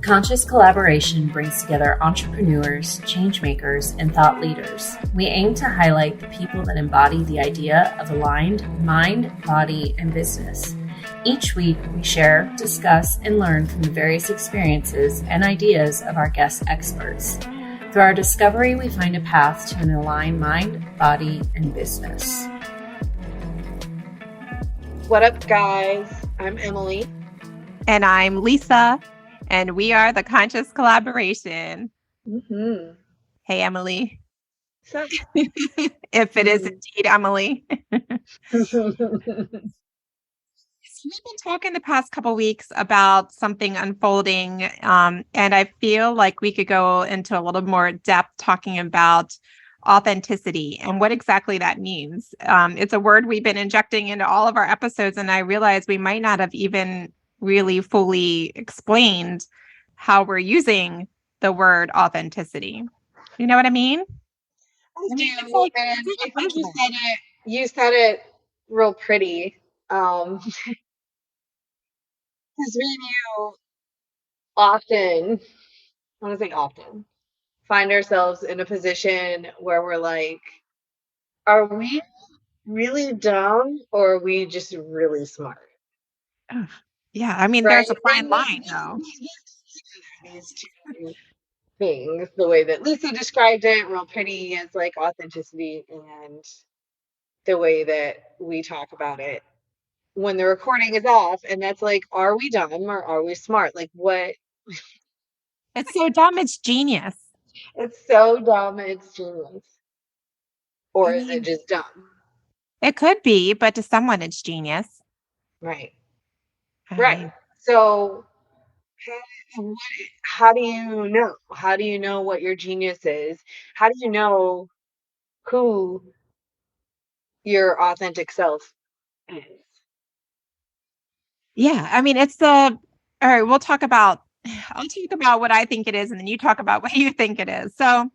Conscious Collaboration brings together entrepreneurs, changemakers, and thought leaders. We aim to highlight the people that embody the idea of aligned mind, body, and business. Each week, we share, discuss, and learn from the various experiences and ideas of our guest experts. Through our discovery, we find a path to an aligned mind, body, and business. What up, guys? I'm Emily. And I'm Lisa. And we are the Conscious Collaboration. Mm-hmm. Hey, Emily. So, if it is indeed Emily. We've been talking the past couple weeks about something unfolding, and I feel like we could go into a little more depth talking about authenticity and what exactly that means. It's a word we've been injecting into all of our episodes, and I realize we might not have even really fully explained how we're using the word authenticity. You know what I mean? I think you said it real pretty. Because we often find ourselves in a position where we're like, are we really dumb or are we just really smart? Yeah, I mean, there's a fine line, though. These two things, the way that Lisa described it, real pretty, as like authenticity, and the way that we talk about it when the recording is off, and that's like, are we dumb or are we smart? Like, what? It's so dumb, it's genius. It's so dumb, it's genius. Or is it just dumb? It could be, but to someone, it's genius. Right. Right. So, how do you know? How do you know what your genius is? How do you know who your authentic self is? Yeah, I mean, all right, I'll talk about what I think it is, and then you talk about what you think it is. So,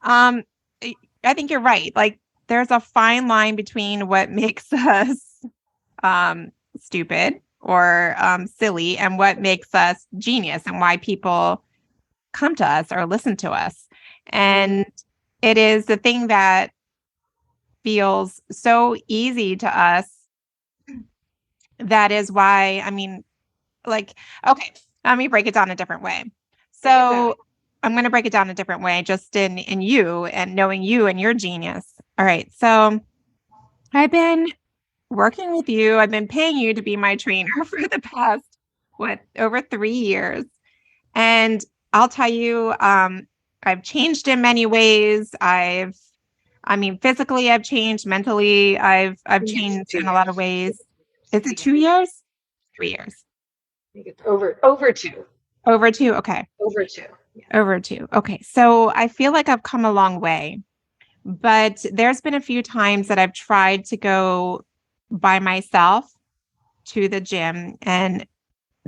I think you're right. Like, there's a fine line between what makes us stupid or silly and what makes us genius and why people come to us or listen to us. And it is the thing that feels so easy to us. That is why, I mean, like, okay, let me break it down a different way. So I'm going to break it down a different way, just in you and knowing you and your genius. All right. So I've been working with you. I've been paying you to be my trainer for the past, over 3 years. And I'll tell you, I've changed in many ways. Physically, I've changed. Mentally, I've changed in a lot of ways. Is it 2 years? 3 years. I think it's over 2. Over 2. Okay. Over 2. Yeah. Over 2. Okay. So I feel like I've come a long way, but there's been a few times that I've tried to go by myself to the gym and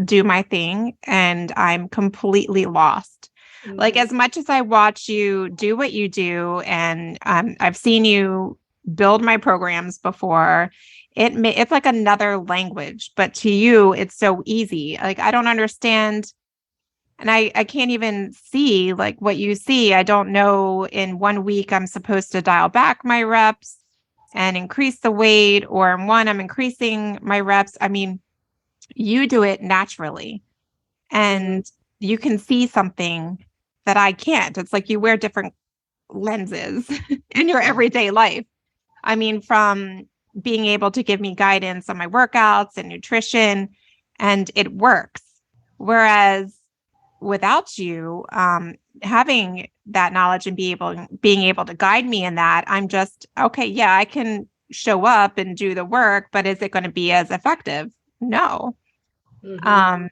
do my thing, and I'm completely lost. Mm-hmm. Like, as much as I watch you do what you do, and I've seen you build my programs before, it's like another language, but to you, it's so easy. Like, I don't understand. And I can't even see like what you see. I don't know in 1 week I'm supposed to dial back my reps and increase the weight, or in one I'm increasing my reps. I mean, you do it naturally and you can see something that I can't. It's like you wear different lenses in your everyday life. I mean, from being able to give me guidance on my workouts and nutrition, and it works. Whereas without you having that knowledge and being able to guide me in that, I'm just, okay, yeah, I can show up and do the work, but is it going to be as effective? No. Mm-hmm.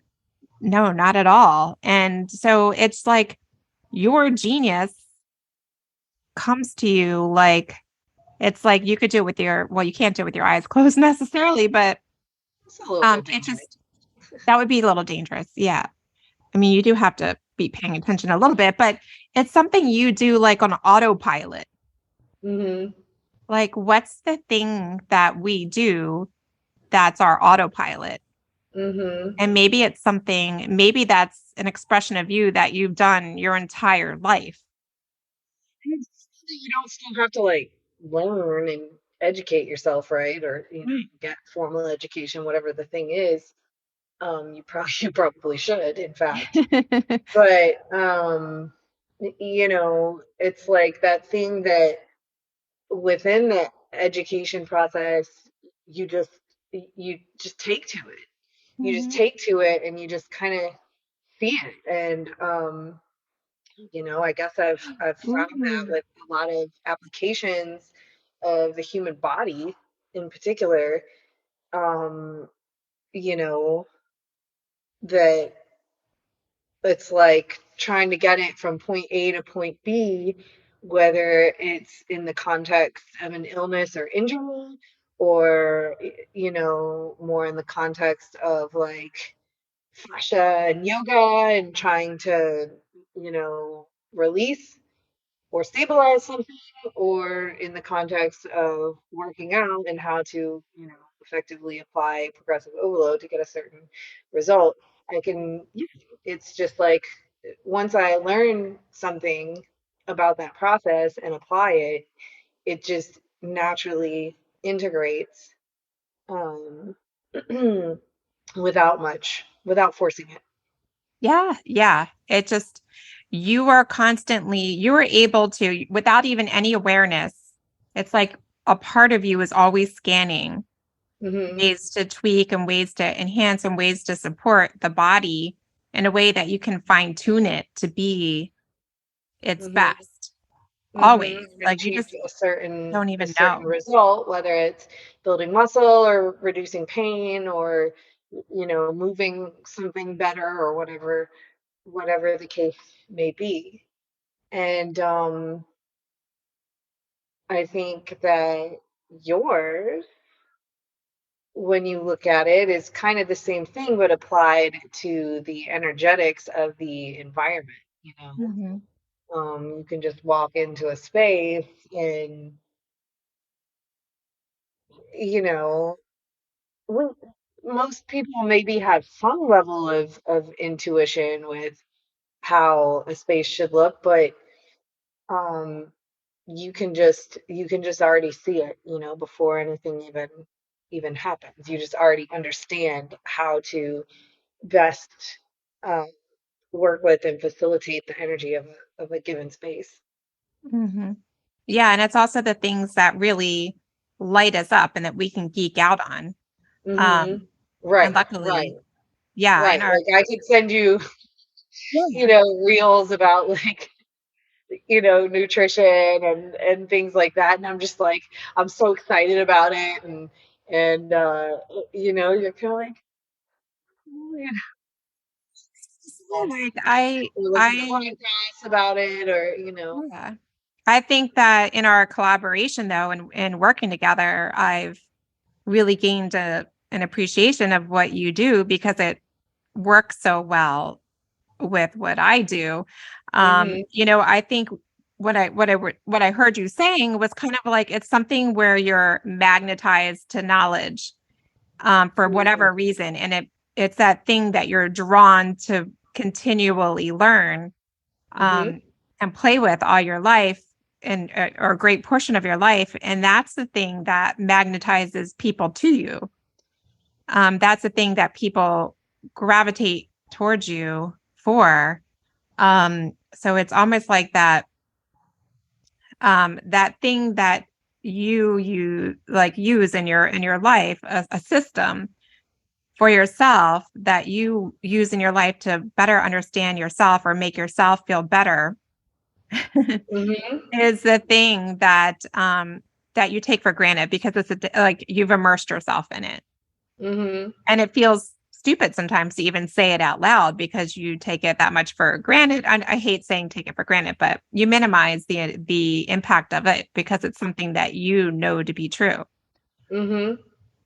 No, not at all. And so it's like your genius comes to you like, it's like you could do it with you can't do it with your eyes closed necessarily, but that would be a little dangerous. Yeah. I mean, you do have to be paying attention a little bit, but it's something you do like on autopilot. Mm-hmm. Like, what's the thing that we do that's our autopilot? Mm-hmm. And maybe it's something, maybe that's an expression of you that you've done your entire life. You don't still have to like learn and educate yourself, right? Or get formal education, whatever the thing is. You probably should, in fact. But it's like that thing that within the education process, you just you just take to it. You just Mhm. take to it, and you just kind of see it. And I guess I've found that Ooh. with a lot of applications of the human body in particular, um, you know, that it's like trying to get it from point A to point B, whether it's in the context of an illness or injury, or, more in the context of like fascia and yoga and trying to, release or stabilize something, or in the context of working out and how to, effectively apply progressive overload to get a certain result. I can, it's just like once I learn something about that process and apply it, it just naturally integrates, um, without forcing it. Yeah, yeah. It just, you are constantly, you are able to, without even any awareness, it's like a part of you is always scanning Hmm. ways to tweak and ways to enhance and ways to support the body in a way that you can fine tune it to be its Hmm. best. Hmm. Always. And Like you achieve just a certain don't a even certain know. result, whether it's building muscle or reducing pain or moving something better or whatever the case may be. And I think that yours, when you look at it, is kind of the same thing but applied to the energetics of the environment, Mhm. you can just walk into a space and you know we, most people maybe have some level of intuition with how a space should look, but um you can just already see it, before anything even happens. You just already understand how to best uh, work with and facilitate the energy of a given space. Mhm. Yeah, and it's also the things that really light us up and that we can geek out on. Hmm. Um, and Right, right, luckily, yeah, in right. our Like I could send you, yeah. reels about like nutrition and things like that, and I'm just like I'm so excited about it, and you're kind of like, "Oh, Like I or listen to I podcasts about it, or yeah. I think that in our collaboration though and working together, I've really gained an appreciation of what you do because it works so well with what I do. Hmm. I think what I heard you saying was kind of like it's something where you're magnetized to knowledge for Hmm. whatever reason, and it's that thing that you're drawn to continually learn Hmm. um, and play with all your life and or a great portion of your life, and that's the thing that magnetizes people to you. That's the thing that people gravitate towards you for. So it's almost like that thing that you like use in your life, a system for yourself that you use in your life to better understand yourself or make yourself feel better Hmm. is the thing that you take for granted because like you've immersed yourself in it. Hmm. And it feels stupid sometimes to even say it out loud because you take it that much for granted. I hate saying take it for granted, but you minimize the impact of it because it's something that you know to be true. Hmm.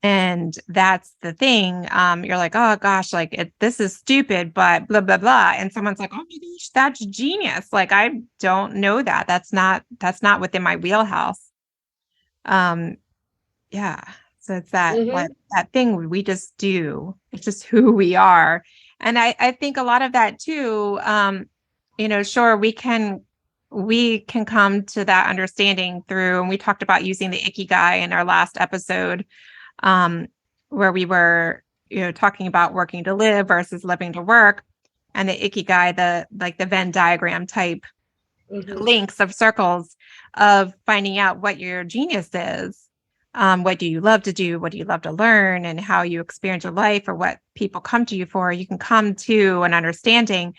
And that's the thing. You're like, oh gosh, like this is stupid, but blah blah blah. And someone's like, oh my gosh, that's genius. Like I don't know that. That's not within my wheelhouse. Um, yeah. So it's that Hmm. that thing we just do. It's just who we are. And I think a lot of that too, sure, we can come to that understanding through, and we talked about using the ikigai in our last episode, um, where we were, talking about working to live versus living to work, and the ikigai, the Venn diagram type links of circles of finding out what your genius is. What do you love to do? What do you love to learn? And how you experience your life, or what people come to you for. You can come to an understanding.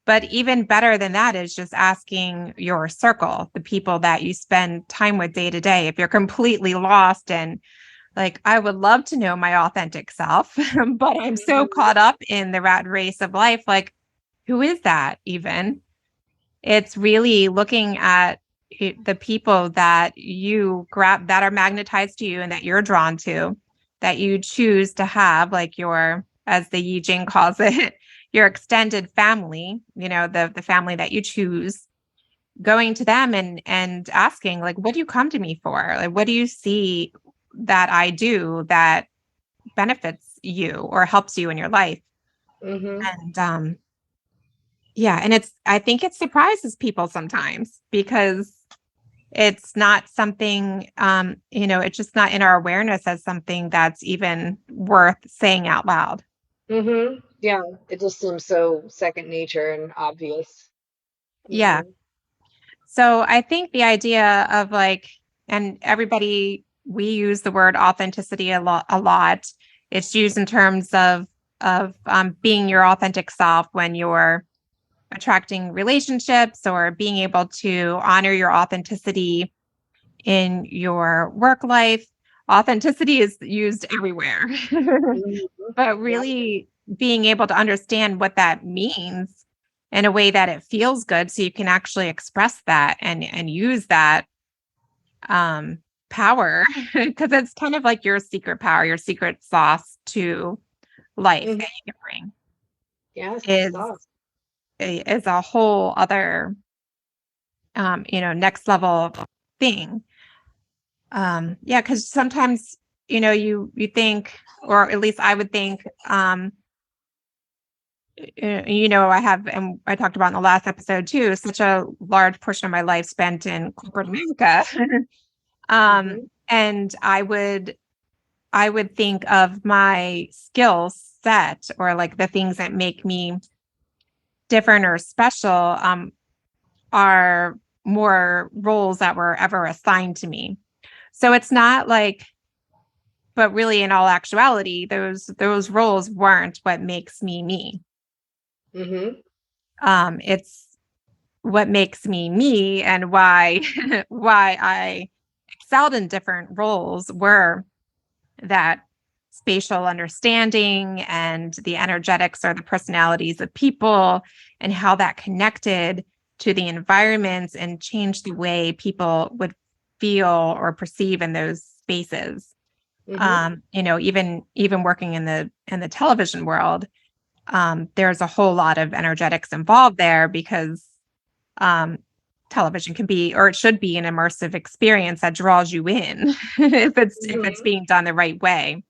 But even better than that is just asking your circle, the people that you spend time with day to day. If you're completely lost and like, I would love to know my authentic self, but I'm so caught up in the rat race of life. Like, who is that even? It's really looking at the people that you grab, that are magnetized to you and that you're drawn to, that you choose to have, like your, as the Yi Jing calls it, your extended family, the family that you choose, going to them and asking, like, what do you come to me for? Like, what do you see that I do that benefits you or helps you in your life? And yeah, and I think it surprises people sometimes because it's not something, it's just not in our awareness as something that's even worth saying out loud. Yeah, it just seems so second nature and obvious. Yeah. So I think the idea of like, and everybody, we use the word authenticity a lot. It's used in terms of being your authentic self when you're attracting relationships, or being able to honor your authenticity in your work life. Authenticity is used everywhere, but Yeah. really being able to understand what that means in a way that it feels good, so you can actually express that and use that power, because it's kind of like your secret power, your secret sauce to life that you can bring Yes, the is sauce. is a whole other next level thing. Yeah, because sometimes, you think, or at least I would think, I have, and I talked about in the last episode too, such a large portion of my life spent in corporate America. And I would think of my skill set, or like the things that make me different or special, are more roles that were ever assigned to me. So it's not like, but really in all actuality, those roles weren't what makes me me. It's what makes me me, and why why I excelled in different roles were that spatial understanding and the energetics or the personalities of people, and how that connected to the environments and changed the way people would feel or perceive in those spaces. Even working in the television world, there's a whole lot of energetics involved there, because um, television can be, or it should be, an immersive experience that draws you in if it's being done the right way.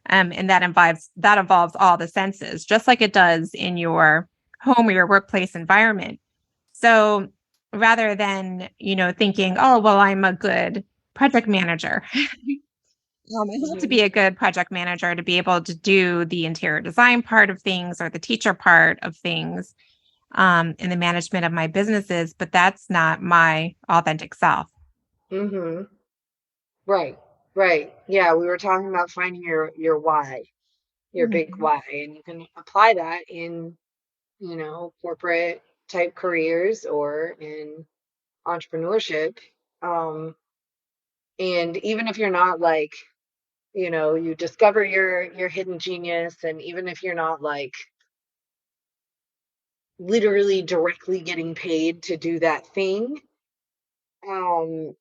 And that involves all the senses, just like it does in your home or your workplace environment. So rather than, thinking, oh, well, I'm a good project manager. I have to be a good project manager to be able to do the interior design part of things, or the teacher part of things, in the management of my businesses, but that's not my authentic self. Right, right. Yeah, we were talking about finding your why, your big Mhm. why, and you can apply that in, corporate type careers or in entrepreneurship. Um, and even if you're not like, you discover your hidden genius, and even if you're not like literally directly getting paid to do that thing, um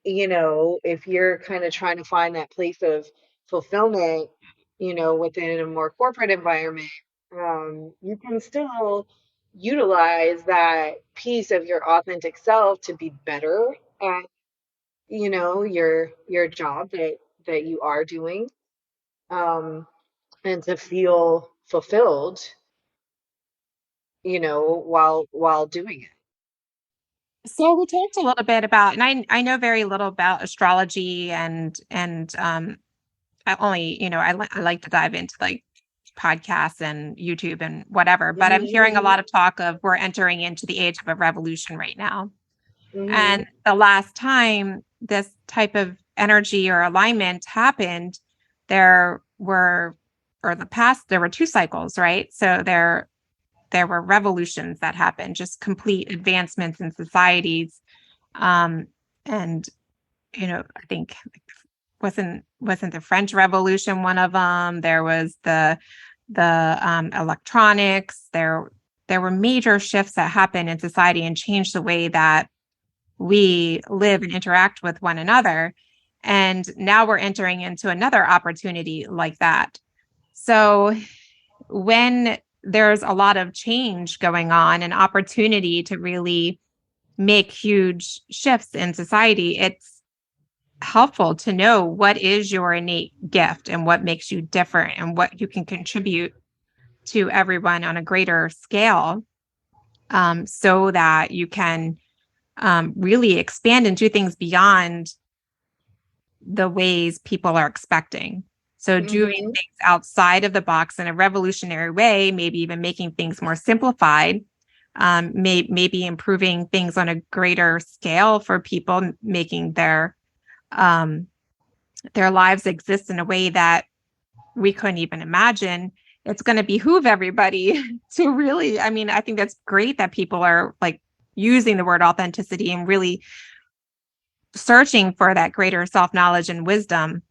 if you're kind of trying to find that place of fulfillment, within a more corporate environment, you can still utilize that piece of your authentic self to be better at, your job that you are doing, um and to feel fulfilled, while doing it. So we talked a little bit about, and I know very little about astrology and I only, I like to dive into like podcasts and YouTube and whatever, but I'm hearing a Hmm. lot of talk of we're entering into the age of a revolution right now. Hmm. And the last time this type of energy or alignment happened, there were, or the past, there were two cycles, right? So there were revolutions that happened, just complete advancements in societies. And I think wasn't the French Revolution one of them? There was the electronics. There were major shifts that happened in society and changed the way that we live and interact with one another. And now we're entering into another opportunity like that. So when there's a lot of change going on, an opportunity to really make huge shifts in society, it's helpful to know what is your innate gift and what makes you different and what you can contribute to everyone on a greater scale, so that you can really expand and do things beyond the ways people are expecting. So doing Hmm. things outside of the box in a revolutionary way, maybe even making things more simplified, maybe improving things on a greater scale for people, making um, their lives exist in a way that we couldn't even imagine. It's going to behoove everybody to really, I mean, I think that's great that people are like using the word authenticity and really searching for that greater self knowledge and wisdom,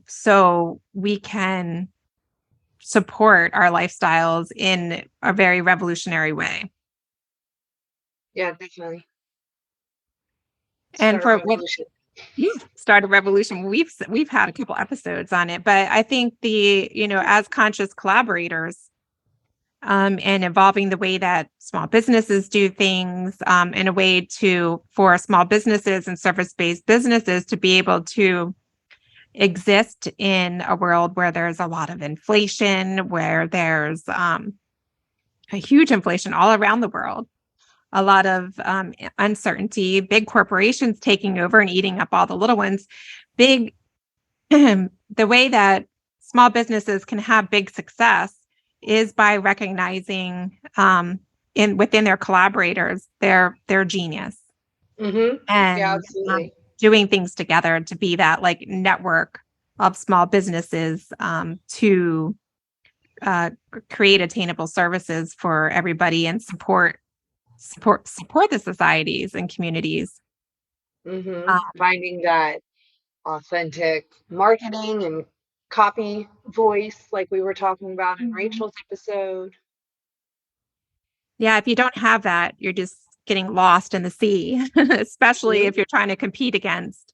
so we can support our lifestyles in a very revolutionary way. Yeah, definitely. And Start a for what revolution. you start a revolution, we've had a couple episodes on it, but I think as conscious collaborators, and evolving the way that small businesses do things, in a way for small businesses and service-based businesses to be able to exist in a world where there's a lot of inflation, where there's a huge inflation all around the world, a lot of uncertainty, big corporations taking over and eating up all the little ones. Big, the way that small businesses can have big success is by recognizing, in within their collaborators their genius, Hmm. Yeah, and absolutely. doing things together to be that like network of small businesses, to create attainable services for everybody and support the societies and communities. Finding that authentic marketing and copy voice, like we were talking about in Mhm. Rachel's episode. Yeah, if you don't have that, you're just getting lost in the sea, especially if you're trying to compete against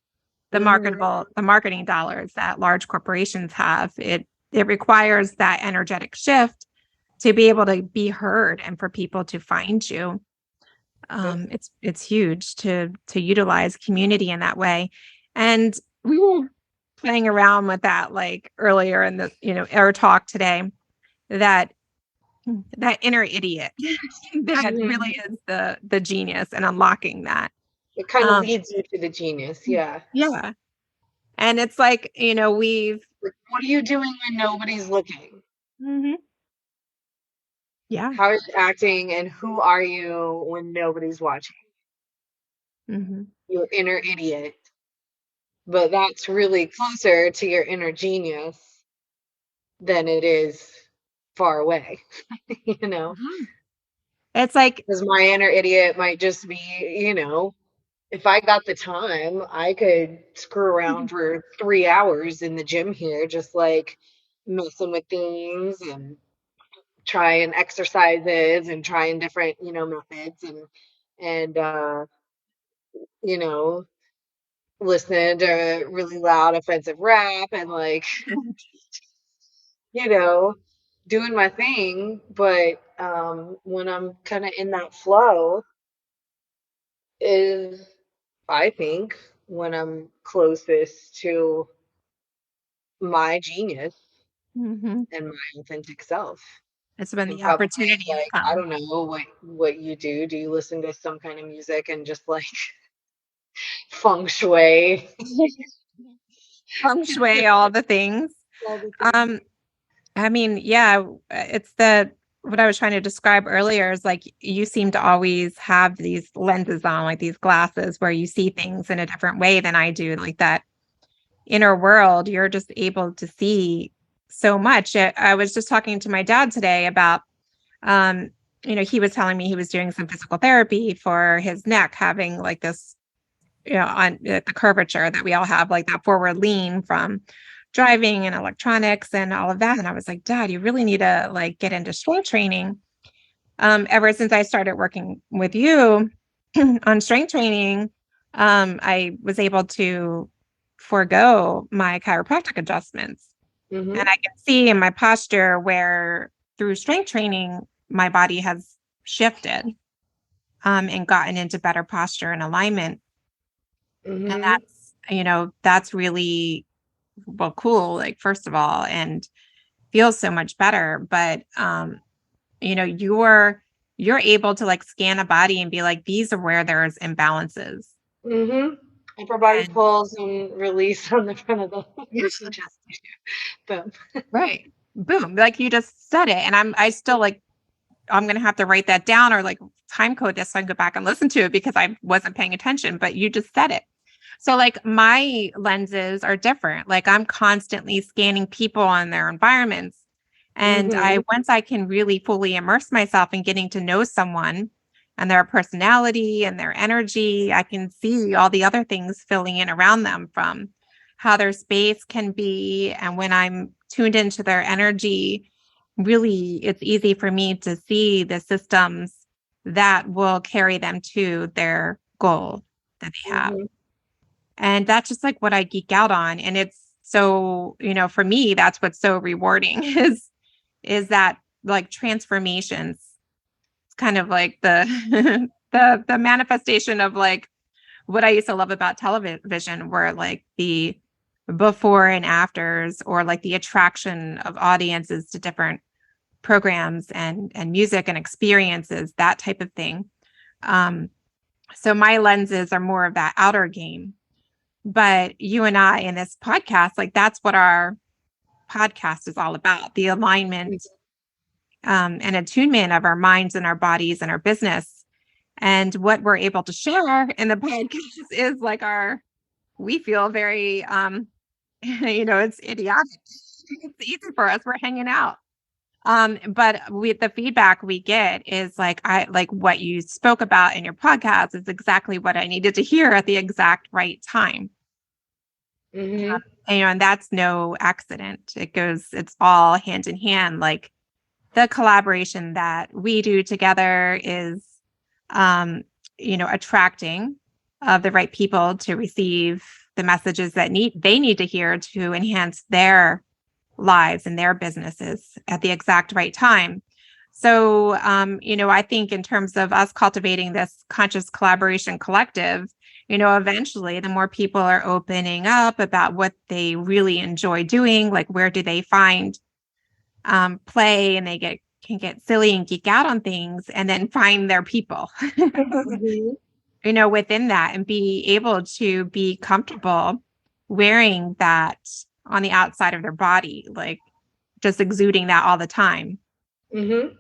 Mm-hmm. the marketing dollars that large corporations have. It requires that energetic shift to be able to be heard and for people to find you. Yep. It's huge to utilize community in that way. And we were playing around with that like earlier in the air talk today, that that inner idiot that Mhm. really is the genius and unlocking that. It kind of Um, leads you to the genius. Yeah. yeah. And it's like, we've Like, what are you doing when nobody's looking? Mhm. Yeah. How are you acting and who are you when nobody's watching? Mhm. Your inner idiot. But that's really closer to your inner genius than it is far away, you know? Mhm. It's like Because my inner idiot might just be, if I got the time, I could screw around for 3 hours in the gym here, just like messing with things and trying exercises and trying different, methods and you know, listening to really loud offensive rap and like, you know, doing my thing. But when I'm kind of in that flow is, I think, when I'm closest to my genius Mhm. and my authentic self. It's when And the probably opportunity like, I comes. don't know what you do. Do you listen to some kind of music and just like feng shui Feng shui, all the things. all the things? Um, I mean, yeah, it's the what I was trying to describe earlier is like you seem to always have these lenses on, like these glasses where you see things in a different way than I do. Like that inner world, you're just able to see so much. I was just talking to my dad today about, um, he was telling me he was doing some physical therapy for his neck, having like this, on the curvature that we all have, like that forward lean from driving and electronics and all of that. And I was like, Dad, you really need to like get into strength training. Ever since I started working with you on strength training, I was able to forego my chiropractic adjustments. And Mm-hmm. I can see in my posture where through strength training, my body has shifted and gotten into better posture and alignment. And Mm-hmm. that's really, well, cool, like, first of all, and feels so much better. But, you're able to like scan a body and be like, these are where there's imbalances. Mm-hmm. Upper body And pulls and release on the front of the yeah, chest. Boom. right. Boom. Like you just said it. And I still like, I'm going to have to write that down or like time code this so I can go back and listen to it because I wasn't paying attention, but you just said it. So like my lenses are different. Like I'm constantly scanning people and their environments. And Mm-hmm. once I can really fully immerse myself in getting to know someone and their personality and their energy, I can see all the other things filling in around them, from how their space can be. And when I'm tuned into their energy, really it's easy for me to see the systems that will carry them to their goal that they have. Mm-hmm. And that's just like what I geek out on. And it's so, for me, that's what's so rewarding is that like transformations. It's kind of like the the manifestation of like what I used to love about television, where like the before and afters, or like the attraction of audiences to different programs and music and experiences, that type of thing. Um, so my lenses are more of that outer game. But you and I in this podcast, like that's what our podcast is all about, the alignment and attunement of our minds and our bodies and our business. And what we're able to share in the podcast is like we feel very, it's idiotic. It's easy for us. We're hanging out. But the feedback we get is like, I like what you spoke about in your podcast is exactly what I needed to hear at the exact right time. Mm-hmm. And that's no accident. It's all hand in hand. Like the collaboration that we do together is, um, attracting of the right people to receive the messages that they need to hear to enhance their lives and their businesses at the exact right time. So, I think in terms of us cultivating this conscious collaboration collective, eventually the more people are opening up about what they really enjoy doing, like where do they find play, and can get silly and geek out on things and then find their people, Mm-hmm. within that, and be able to be comfortable wearing that on the outside of their body, like just exuding that all the time. Mm-hmm.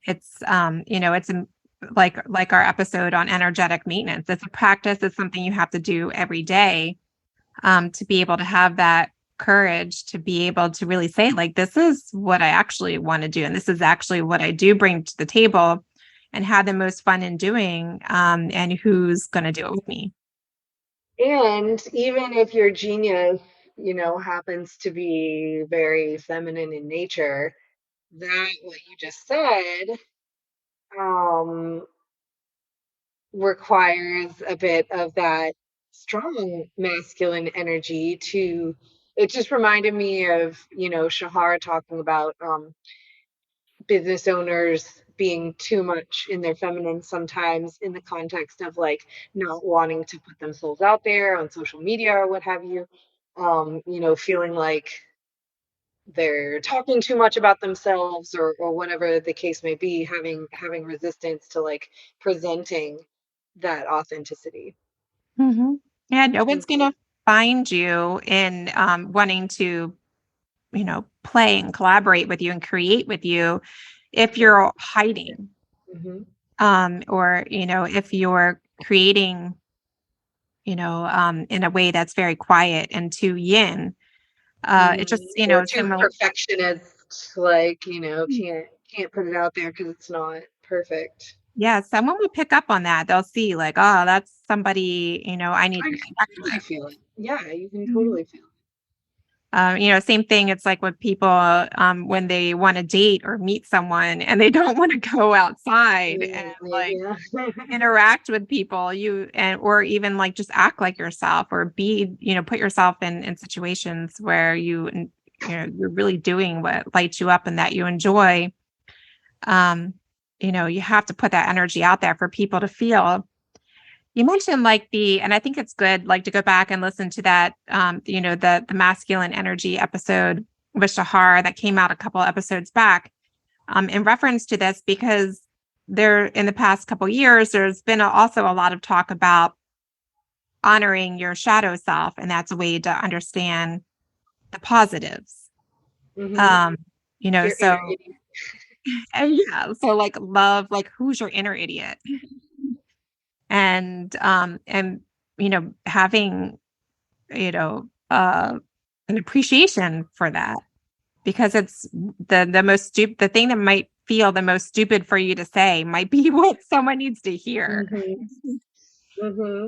It's like our episode on energetic maintenance. It's a practice. It's something you have to do every day, to be able to have that courage to be able to really say, like, this is what I actually want to do. And this is actually what I do bring to the table and have the most fun in doing. And who's going to do it with me. And even if your genius, happens to be very feminine in nature, that what you just said um, requires a bit of that strong masculine energy to. It just reminded me of, Shahara talking about business owners being too much in their feminine sometimes, in the context of like not wanting to put themselves out there on social media or what have you. Feeling like they're talking too much about themselves, or whatever the case may be, having resistance to like presenting that authenticity. Mm-hmm. Yeah, no one's Mhm. going to find you in wanting to, play and collaborate with you and create with you if you're hiding, Mhm. or, if you're creating, in a way that's very quiet and too yin. It just, Or too similar. perfectionist, like, can't put it out there because it's not perfect. Yeah, someone will pick up on that. They'll see like, oh, that's somebody, I need I to can connect totally feel it. Yeah, you can with. totally feel Same thing. It's like with people when they want to date or meet someone and they don't want to go outside and it. like Yeah. interact with people, or even like just act like yourself or be, put yourself in situations where you're really doing what lights you up and that you enjoy. Um, you have to put that energy out there for people to feel. You mentioned and I think it's good, like to go back and listen to that, the masculine energy episode with Shahar that came out a couple episodes back, in reference to this, because in the past couple years, there's been also a lot of talk about honoring your shadow self. And that's a way to understand the positives. Hmm. Um, Your inner so, idiot. and yeah, so like love, like who's your inner idiot? And having an appreciation for that, because it's the thing that might feel the most stupid for you to say might be what someone needs to hear. Hmm. Hmm.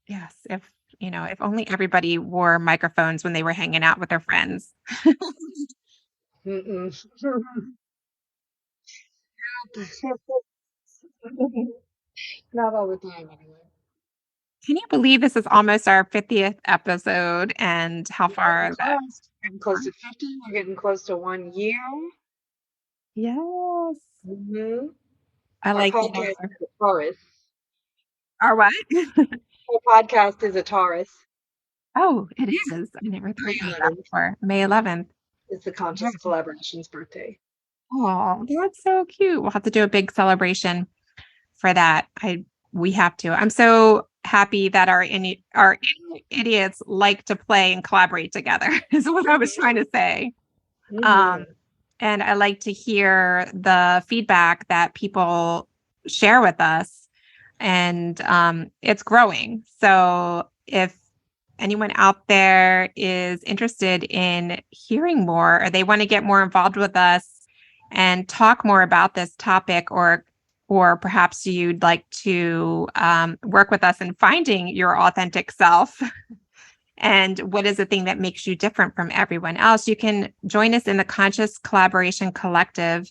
Yes, if only everybody wore microphones when they were hanging out with their friends. Mm-mm. Not all the time, anyway. Can you believe this is almost our 50th episode and how We're getting far that? close. Getting close to 50. We're getting close to 1 year. Yes. Hmm. I Our like podcast is a Taurus. our what? Our podcast is a Taurus. Oh, it is. I never thought May about that 11th before. May 11th. is the Conscious Collaboration's birthday. Oh, that's so cute. We'll have to do a big celebration for that. We have to. I'm so happy that our idiots like to play and collaborate together, is what I was trying to say. Hmm. Um, and I like to hear the feedback that people share with us, and it's growing. So if anyone out there is interested in hearing more, or they want to get more involved with us and talk more about this topic, or perhaps you'd like to work with us in finding your authentic self and what is the thing that makes you different from everyone else, you can join us in the Conscious Collaboration Collective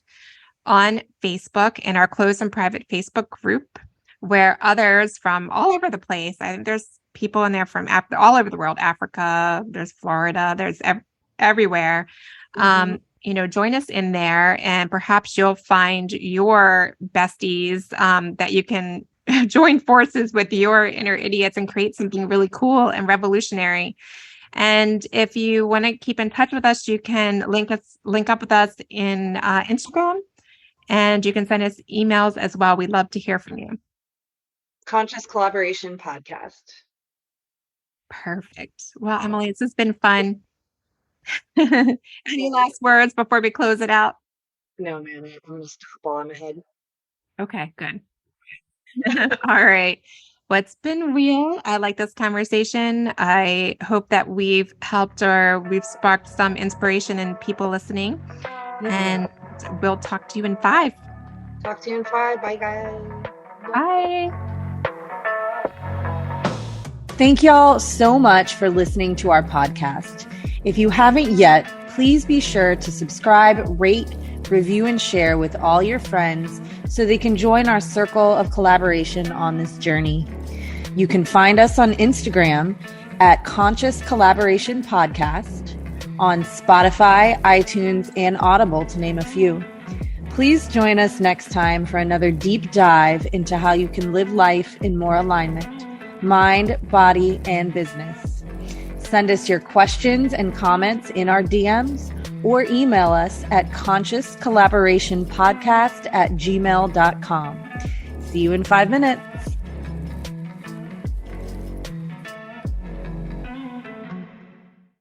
on Facebook, in our closed and private Facebook group, where others from all over the place, I think there's people in there from all over the world, Africa, there's Florida, there's everywhere. Hmm. Join us in there, and perhaps you'll find your besties that you can join forces with your inner idiots and create something really cool and revolutionary. And if you want to keep in touch with us, you can link up with us in Instagram, and you can send us emails as well. We'd love to hear from you. Conscious Collaboration Podcast. Perfect. Well, Emily, this has been fun. Any last words before we close it out? No, man, I'm going to stop while I'm ahead. Okay, good. All right. Well, it's been real. I like this conversation. I hope that we've helped or we've sparked some inspiration in people listening. And we'll talk to you in 5. Talk to you in 5. Bye, guys. Bye. Thank y'all so much for listening to our podcast. If you haven't yet, please be sure to subscribe, rate, review, and share with all your friends so they can join our circle of collaboration on this journey. You can find us on Instagram at Conscious Collaboration Podcast, on Spotify, iTunes, and Audible, to name a few. Please join us next time for another deep dive into how you can live life in more alignment, mind, body, and business. Send us your questions and comments in our DMs or email us at consciouscollaborationpodcast@gmail.com. See you in 5 minutes.